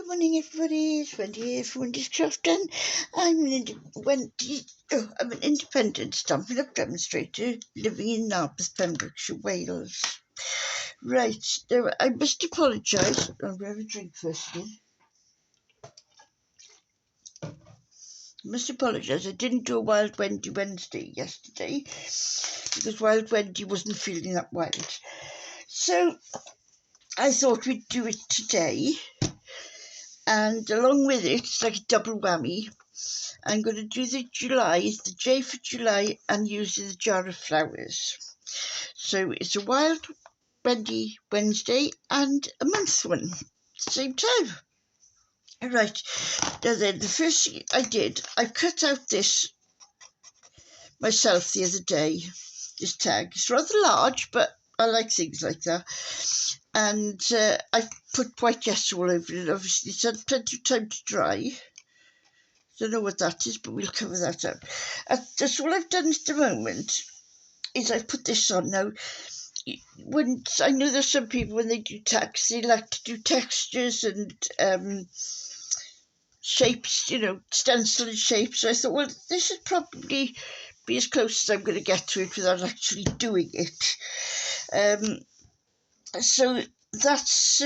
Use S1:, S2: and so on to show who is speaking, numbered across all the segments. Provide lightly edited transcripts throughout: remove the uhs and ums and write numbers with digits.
S1: Good morning, everybody. It's Wendy here from Wendy's Crafting. I'm an independent Stampin' Up demonstrator living in Narberth, Pembrokeshire, Wales. Right, now I must apologise. I'll have a drink first again. I must apologise. I didn't do a Wild Wendy Wednesday yesterday because Wild Wendy wasn't feeling that wild. So I thought we'd do it today. And along with it, it's like a double whammy. I'm going to do the J for July, and using the jar of flowers. So it's a Wild Wendy Wednesday and a month one at the same time. All right, now then, the first thing I did, I cut out this myself the other day, this tag. It's rather large, but I like things like that. And I put white gesso all over it. Obviously, it's had plenty of time to dry. Don't know what that is, but we'll cover that up. That's all I've done at the moment is I've put this on. Now, I know there's some people, when they do tags, they like to do textures and shapes, stencil and shapes. So I thought, well, this would probably be as close as I'm going to get to it without actually doing it. So that's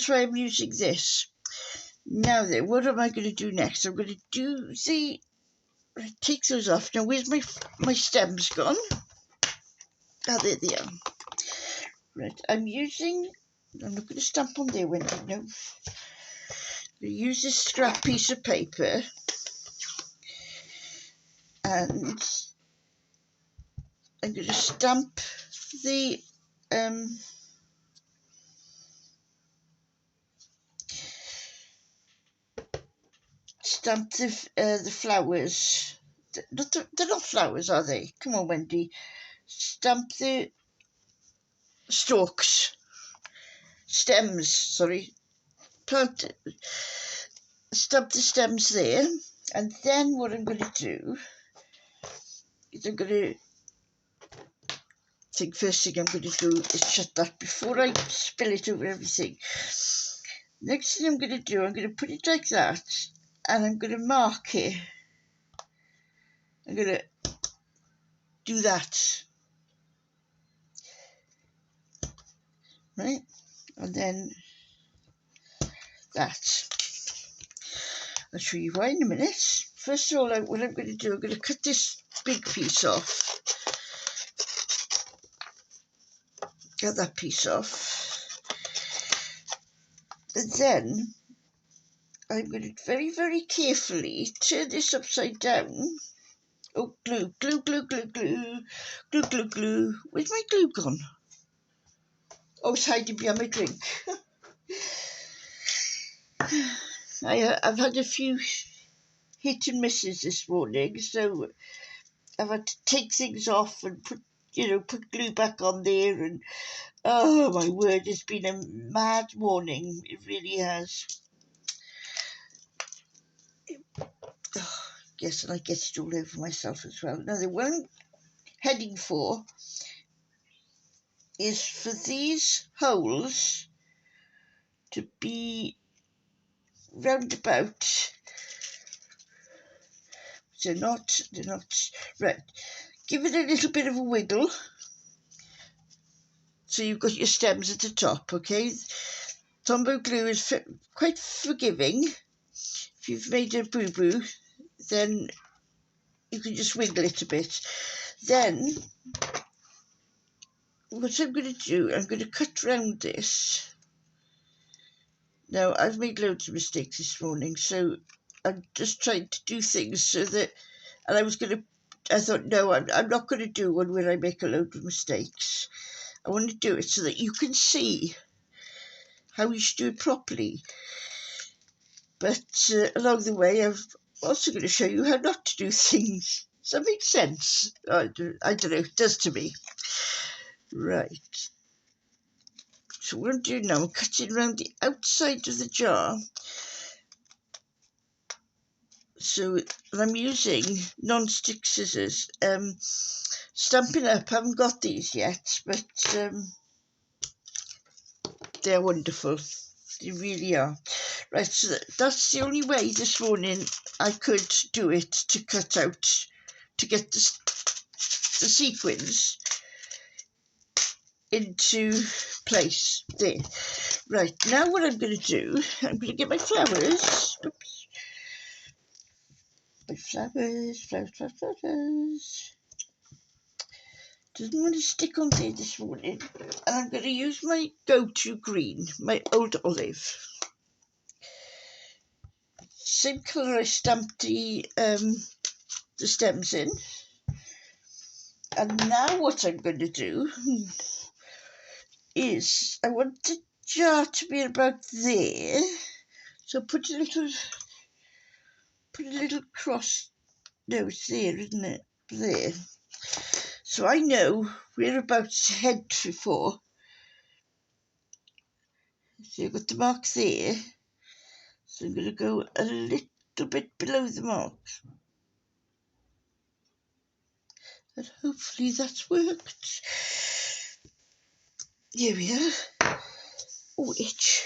S1: why I'm using this. Now then, what am I going to do next? I'm going to do take those off. Now, where's my stems gone? Ah, there they are. Right, I'm not going to stamp on there, Wendy, no. I'm going to use this scrap piece of paper and I'm going to stamp the flowers. They're not flowers, are they? Come on, Wendy. Stamp the stems, sorry. Stamp the stems there. And then what I'm going to do is first thing I'm going to do is shut that before I spill it over everything. Next thing I'm going to do, I'm going to put it like that, and I'm going to mark it. I'm going to do that, right? And then that. I'll show you why in a minute. First of all, what I'm going to do, I'm going to cut this big piece off. Get that piece off. And then I'm going to very, very carefully turn this upside down. Oh, glue. Where's my glue gone? Oh, it's hiding behind my drink. I've had a few hit and misses this morning, so I've had to take things off and put glue back on there, and oh my word, it's been a mad morning. It really has. Oh, yes, and I get it all over myself as well. Now, the one I'm heading for is for these holes to be roundabout. They're not right. Give it a little bit of a wiggle, so you've got your stems at the top. Okay, Tombow glue is quite forgiving. If you've made a boo-boo, then you can just wiggle it a bit. Then what I'm going to do, I'm going to cut round this. Now, I've made loads of mistakes this morning, so I'm just trying to do things so that, and I thought, no, I'm not going to do one where I make a load of mistakes. I want to do it so that you can see how you should do it properly. But along the way, I'm also going to show you how not to do things. Does that make sense? I don't know, it does to me. Right. So what I'm doing now, I'm cutting around the outside of the jar. So I'm using non-stick scissors. Stampin' Up, I haven't got these yet, but they're wonderful.
S2: They really are. Right, so that's the only way this morning I could do it, to cut out, to get the sequins into place there. Right, now what I'm going to do, I'm going to get my flowers. Oops. My flowers. Doesn't want to stick on there this morning. And I'm going to use my go-to green, my old olive. Same colour I stamped the stems in. And now what I'm going to do is, I want the jar to be about there. So put a little cross. No, it's there, isn't it? There. So I know we're about to head for. So you've got the mark there. So I'm going to go a little bit below the mark. And hopefully that's worked. Here we are. Oh, itch.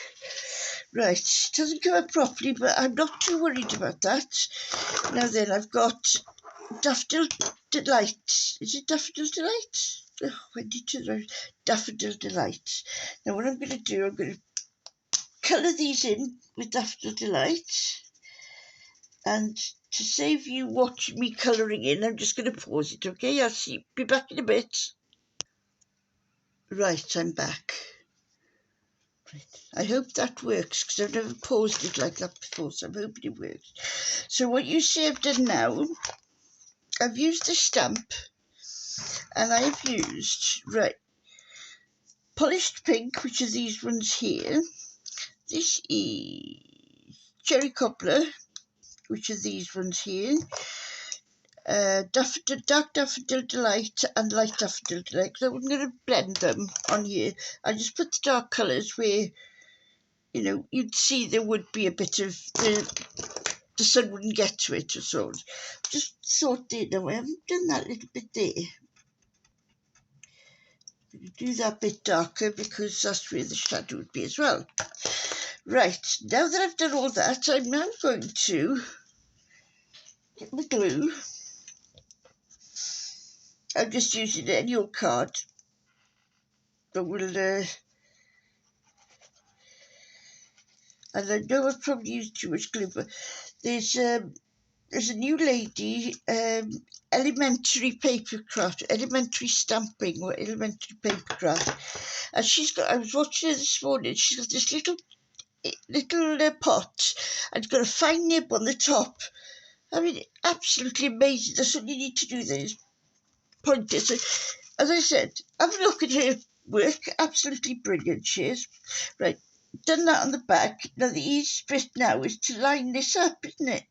S2: Right, it doesn't come up properly, but I'm not too worried about that. Now then, I've got Daffodil Delight. Is it Daffodil Delight? Oh, Wendy to the Daffodil Delight. Now what I'm going to do, I'm going to colour these in with Daffodil Delight. And to save you watching me colouring in, I'm just going to pause it, okay? I'll be back in a bit. Right, I'm back. Right. I hope that works, because I've never paused it like that before, so I'm hoping it works. So what you see I've done now, I've used the stamp, and I've used, right, polished pink, which are these ones here. This is cherry cobbler, which are these ones here. Dark Daffodil Delight and Light Daffodil Delight. So I'm going to blend them on here. I just put the dark colours where, you know, you'd see there would be a bit of the sun wouldn't get to it or so. Just thought there, no, I haven't done that little bit there. I'm going to do that bit darker because that's where the shadow would be as well. Right, now that I've done all that, I'm now going to get my glue. I'm just using any old card that will, and I know I've probably used too much glue, but there's a new lady, elementary paper craft, elementary stamping or elementary paper craft, and she's got, I was watching her this morning, she's got this little pot, and it's got a fine nib on the top. I mean, absolutely amazing. That's what you need to do there, is point it. So, as I said, have a look at her work, absolutely brilliant she is. Right, done that on the back. Now the easy bit now is to line this up, isn't it?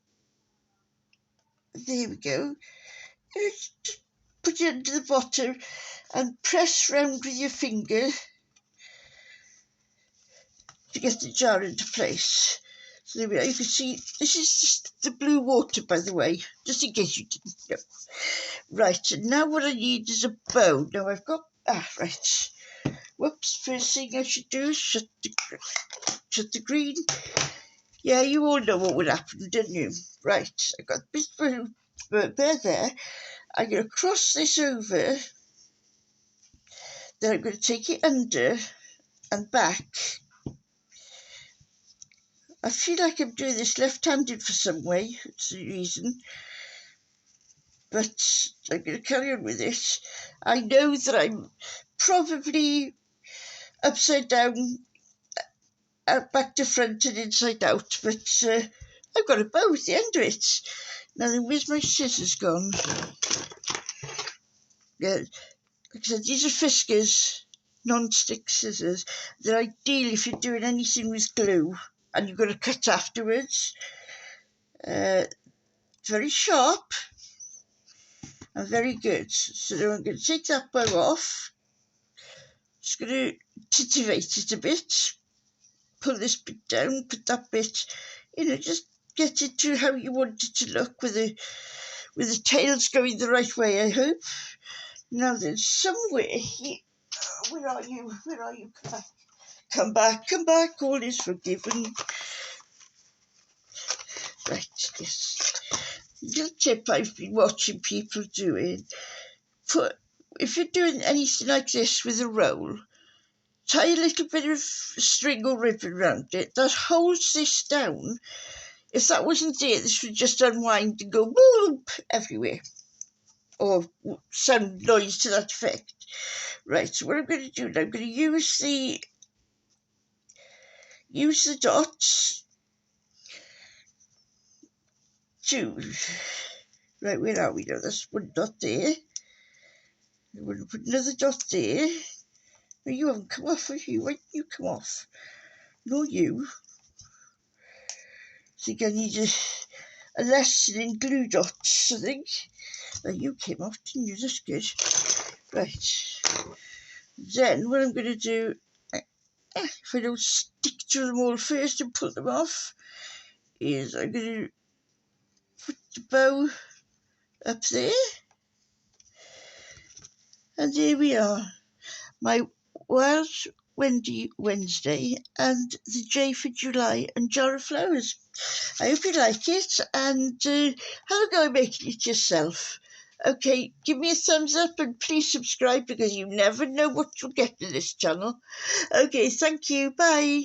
S2: There we go. Just put it under the bottom and press round with your finger to get the jar into place. So there we are. You can see this is just the blue water, by the way, just in case you didn't know. Right, and now what I need is a bow. Now I've got, right. Whoops, first thing I should do is shut the green. Yeah, you all know what would happen, didn't you? Right, I got this blue there. I'm going to cross this over. Then I'm going to take it under and back. I feel like I'm doing this left-handed for some way. It's the reason. But I'm going to carry on with this. I know that I'm probably upside down, back to front and inside out, but I've got a bow at the end of it. Now then, where's my scissors gone? Yeah, like I said, these are Fiskars non-stick scissors. They're ideal if you're doing anything with glue and you've got to cut afterwards. Very sharp and very good. So now I'm going to take that bow off. Just going to titivate it a bit. Pull this bit down, put that bit, you know, just get it to how you want it to look with the tails going the right way, I hope. Now then, somewhere here, where are you? come back, all is forgiven. Right, this little tip I've been watching people doing. If you're doing anything like this with a roll, tie a little bit of string or ribbon around it that holds this down. If that wasn't there, this would just unwind and go whoop everywhere, or some noise to that effect. Right, so what I'm going to do now, I'm going to use the dots to, right, where are we now? That's one dot there. I'm going to put another dot there. No, you haven't come off, have you? Why didn't you come off? No, you. I think I need a lesson in glue dots, I think. Oh, you came off, didn't you? That's good. Right. Then what I'm going to do, if I don't stick to them all first and pull them off, is I'm going to put the bow up there. And here we are. My Wild Wendy Wednesday and the J for July and jar of flowers. I hope you like it, and have a go at making it yourself. Okay, give me a thumbs up and please subscribe, because you never know what you'll get in this channel. Okay, thank you. Bye.